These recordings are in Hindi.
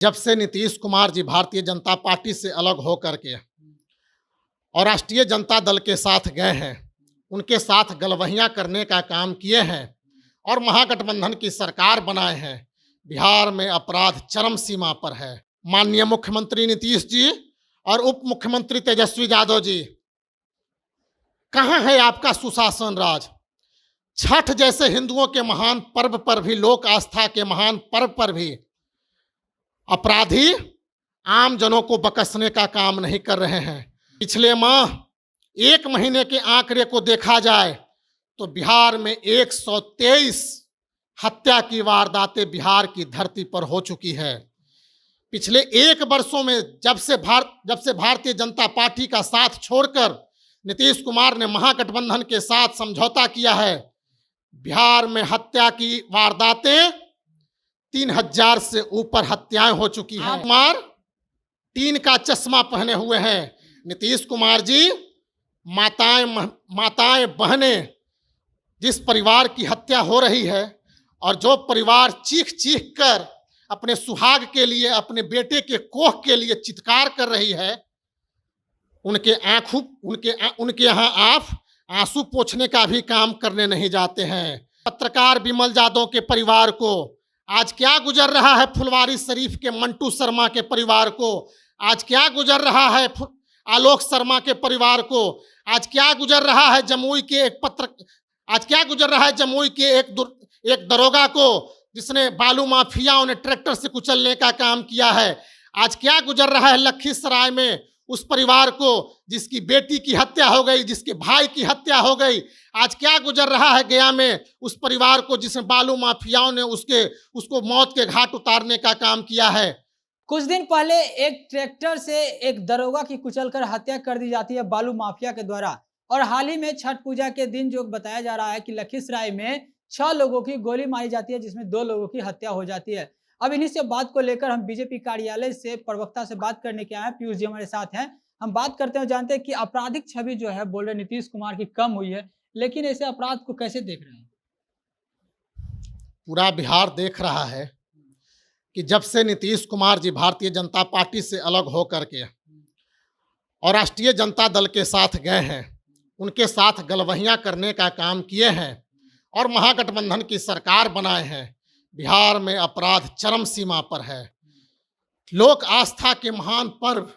जब से नीतीश कुमार जी भारतीय जनता पार्टी से अलग होकर के और राष्ट्रीय जनता दल के साथ गए हैं, उनके साथ गलवहियां करने का काम किए हैं और महागठबंधन की सरकार बनाए हैं, बिहार में अपराध चरम सीमा पर है। माननीय मुख्यमंत्री नीतीश जी और उप मुख्यमंत्री तेजस्वी यादव जी, कहाँ है आपका सुशासन राज? छठ जैसे हिंदुओं के महान पर्व पर भी, लोक आस्था के महान पर्व पर भी अपराधी आम जनों को बकसने का काम नहीं कर रहे हैं। पिछले माह एक महीने के आंकड़े को देखा जाए तो बिहार में 123 हत्या की वारदातें बिहार की धरती पर हो चुकी है। पिछले एक वर्षों में जब से भारतीय जनता पार्टी का साथ छोड़कर नीतीश कुमार ने महागठबंधन के साथ समझौता किया है, बिहार में हत्या की वारदातें 3000 से ऊपर हत्याएं हो चुकी हैं। कुमार टीन का चश्मा पहने हुए हैं। नीतीश कुमार जी, माताएं बहनें, जिस परिवार की हत्या हो रही है और जो परिवार चीख चीख कर अपने सुहाग के लिए, अपने बेटे के कोख के लिए चित्कार कर रही है, उनके यहाँ आप आंसू पोंछने का भी काम करने नहीं जाते हैं। पत्रकार बिमल यादव के परिवार को आज क्या गुजर रहा है, फुलवारी शरीफ के मंटू शर्मा के परिवार को आज क्या गुजर रहा है, आलोक शर्मा के परिवार को आज क्या गुजर रहा है, जमुई के एक दरोगा को जिसने बालू माफियाओं ने ट्रैक्टर से कुचलने का काम किया है। आज क्या गुजर रहा है लखीसराय में उस परिवार को जिसकी बेटी की हत्या हो गई, जिसके भाई की हत्या हो गई। आज क्या गुजर रहा है गया में उस परिवार को जिसने बालू माफियाओं ने उसको मौत के घाट उतारने का काम किया है। कुछ दिन पहले एक ट्रैक्टर से एक दरोगा की कुचलकर हत्या कर दी जाती है बालू माफिया के द्वारा, और हाल ही में छठ पूजा के दिन जो बताया जा रहा है कि लखीसराय में 6 लोगों की गोली मारी जाती है, जिसमें 2 लोगों की हत्या हो जाती है। अब इन्हीं से बात को लेकर हम बीजेपी कार्यालय से प्रवक्ता से बात करने के आए हैं। पीयूष जी हमारे साथ हैं। हम बात करते हैं, जानते हैं कि आपराधिक छवि जो है बोल रहे नीतीश कुमार की कम हुई है, लेकिन ऐसे अपराध को कैसे देख रहे हैं? पूरा बिहार देख रहा है कि जब से नीतीश कुमार जी भारतीय जनता पार्टी से अलग होकर के और राष्ट्रीय जनता दल के साथ गए हैं, उनके साथ गलवहियां करने का काम किए हैं और महागठबंधन की सरकार बनाए हैं, बिहार में अपराध चरम सीमा पर है। लोक आस्था के महान पर्व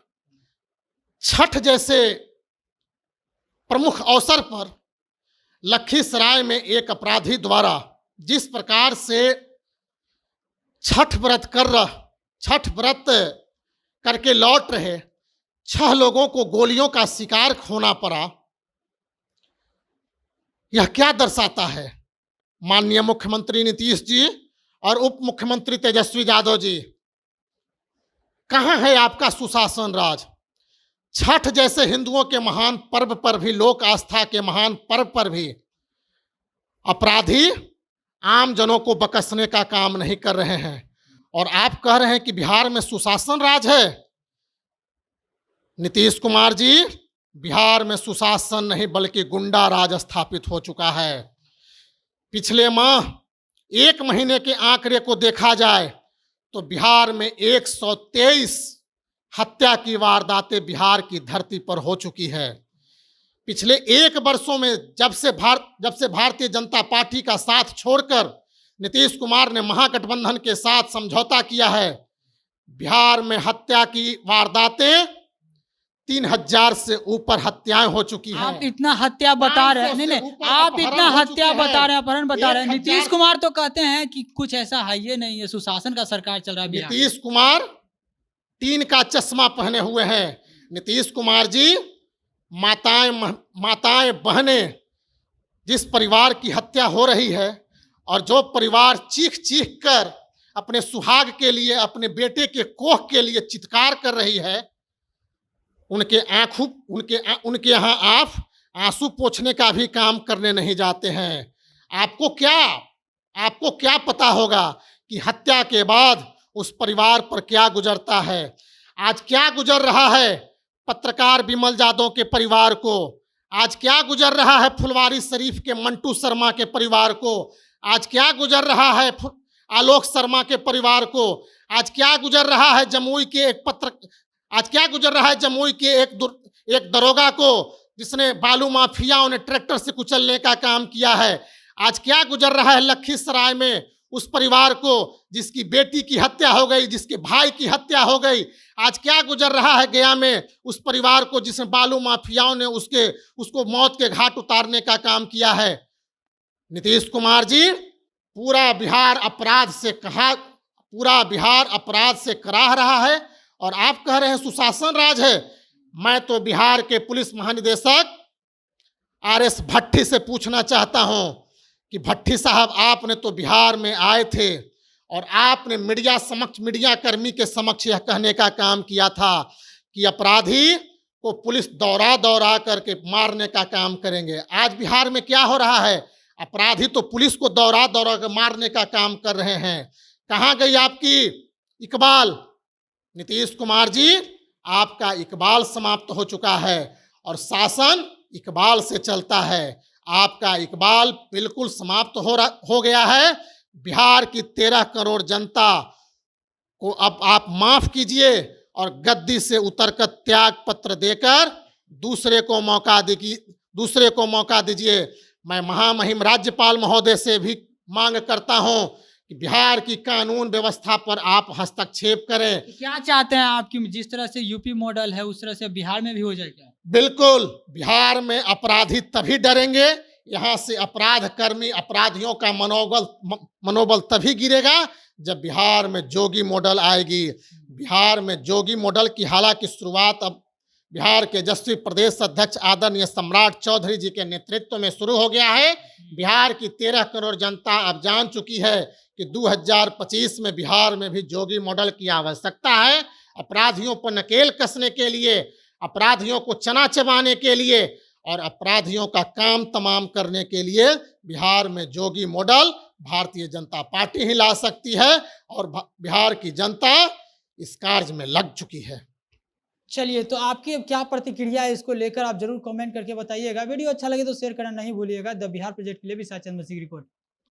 छठ जैसे प्रमुख अवसर पर लखीसराय में एक अपराधी द्वारा जिस प्रकार से छठ व्रत करके लौट रहे 6 लोगों को गोलियों का शिकार होना पड़ा, यह क्या दर्शाता है? माननीय मुख्यमंत्री नीतीश जी और उप मुख्यमंत्री तेजस्वी यादव जी, कहाँ है आपका सुशासन राज? छठ जैसे हिंदुओं के महान पर्व पर भी, लोक आस्था के महान पर्व पर भी अपराधी आम जनों को बकसने का काम नहीं कर रहे हैं और आप कह रहे हैं कि बिहार में सुशासन राज है। नीतीश कुमार जी, बिहार में सुशासन नहीं बल्कि गुंडा राज स्थापित हो चुका है। पिछले माह एक महीने के आंकड़े को देखा जाए तो बिहार में 123 हत्या की वारदातें बिहार की धरती पर हो चुकी है। पिछले एक वर्षों में जब से भारतीय जनता पार्टी का साथ छोड़कर नीतीश कुमार ने महागठबंधन के साथ समझौता किया है, बिहार में हत्या की वारदातें 3000 से ऊपर हत्याएं हो चुकी हैं। आप इतना हत्या बता रहे हैं, नहीं आप इतना हत्या बता रहे हैं, अपहरण बता रहे हैं। नीतीश कुमार तो कहते हैं कि कुछ ऐसा है ये नहीं है, सुशासन का सरकार चल रहा है। नीतीश कुमार टीन का चश्मा पहने हुए हैं। नीतीश कुमार जी, माताएं बहनें, जिस परिवार की हत्या हो रही है और जो परिवार चीख चीख कर अपने सुहाग के लिए, अपने बेटे के कोख के लिए चित्कार कर रही है, उनके यहाँ आप आंसू पोंछने का भी काम करने नहीं जाते हैं। आपको क्या पता होगा कि हत्या के बाद उस परिवार पर क्या गुजरता है? आज क्या गुजर रहा है पत्रकार बिमल यादव के परिवार को, आज क्या गुजर रहा है फुलवारी शरीफ के मंटू शर्मा के परिवार को, आज क्या गुजर रहा है आलोक शर्मा के परिवार को, आज क्या गुजर रहा है जमुई के आज क्या गुजर रहा है जमुई के एक दरोगा को, जिसने बालू माफियाओं ने ट्रैक्टर से कुचलने का काम किया है। आज क्या गुजर रहा है लखीसराय में उस परिवार को जिसकी बेटी की हत्या हो गई, जिसके भाई की हत्या हो गई। आज क्या गुजर रहा है गया में उस परिवार को जिसने बालू माफियाओं ने उसको मौत के घाट उतारने का काम किया है। नीतीश कुमार जी, पूरा बिहार अपराध से कराह रहा है और आप कह रहे हैं सुशासन राज है। मैं तो बिहार के पुलिस महानिदेशक RS भट्टी से पूछना चाहता हूं कि भट्टी साहब, आपने तो बिहार में आए थे और आपने मीडिया कर्मी के समक्ष यह कहने का काम किया था कि अपराधी को पुलिस दौरा दौरा करके मारने का काम करेंगे। आज बिहार में क्या हो रहा है? अपराधी तो पुलिस को दौरा दौरा कर मारने का काम कर रहे हैं। कहाँ गई आपकी इकबाल? नीतीश कुमार जी, आपका इकबाल समाप्त हो चुका है और शासन इकबाल से चलता है। आपका इकबाल बिल्कुल समाप्त हो गया है। बिहार की 13 करोड़ जनता को अब आप माफ कीजिए और गद्दी से उतरकर त्याग पत्र देकर दूसरे को मौका दीजिए। मैं महामहिम राज्यपाल महोदय से भी मांग करता हूं कि बिहार की कानून व्यवस्था पर आप हस्तक्षेप करें। क्या चाहते हैं आप कि जिस तरह से यूपी मॉडल है उस तरह से बिहार में भी हो जाए क्या? बिल्कुल, बिहार में अपराधी तभी डरेंगे, यहाँ से अपराधियों का मनोबल तभी गिरेगा जब बिहार में जोगी मॉडल आएगी। बिहार में जोगी मॉडल की हालांकि शुरुआत अब बिहार के यशस्वी प्रदेश अध्यक्ष आदरणीय सम्राट चौधरी जी के नेतृत्व में शुरू हो गया है। बिहार की 13 करोड़ जनता अब जान चुकी है कि 2025 में बिहार में भी जोगी मॉडल की आवश्यकता है। अपराधियों पर नकेल कसने के लिए, अपराधियों को चना चबाने के लिए और अपराधियों का काम तमाम करने के लिए बिहार में जोगी मॉडल भारतीय जनता पार्टी ही ला सकती है और बिहार की जनता इस कार्य में लग चुकी है। चलिए, तो आपकी क्या प्रतिक्रिया है इसको लेकर आप जरूर कमेंट करके बताइएगा। वीडियो अच्छा लगे तो शेयर करना नहीं भूलिएगा। द बिहार प्रोजेक्ट के लिए भी साचंद मसीह की रिपोर्ट।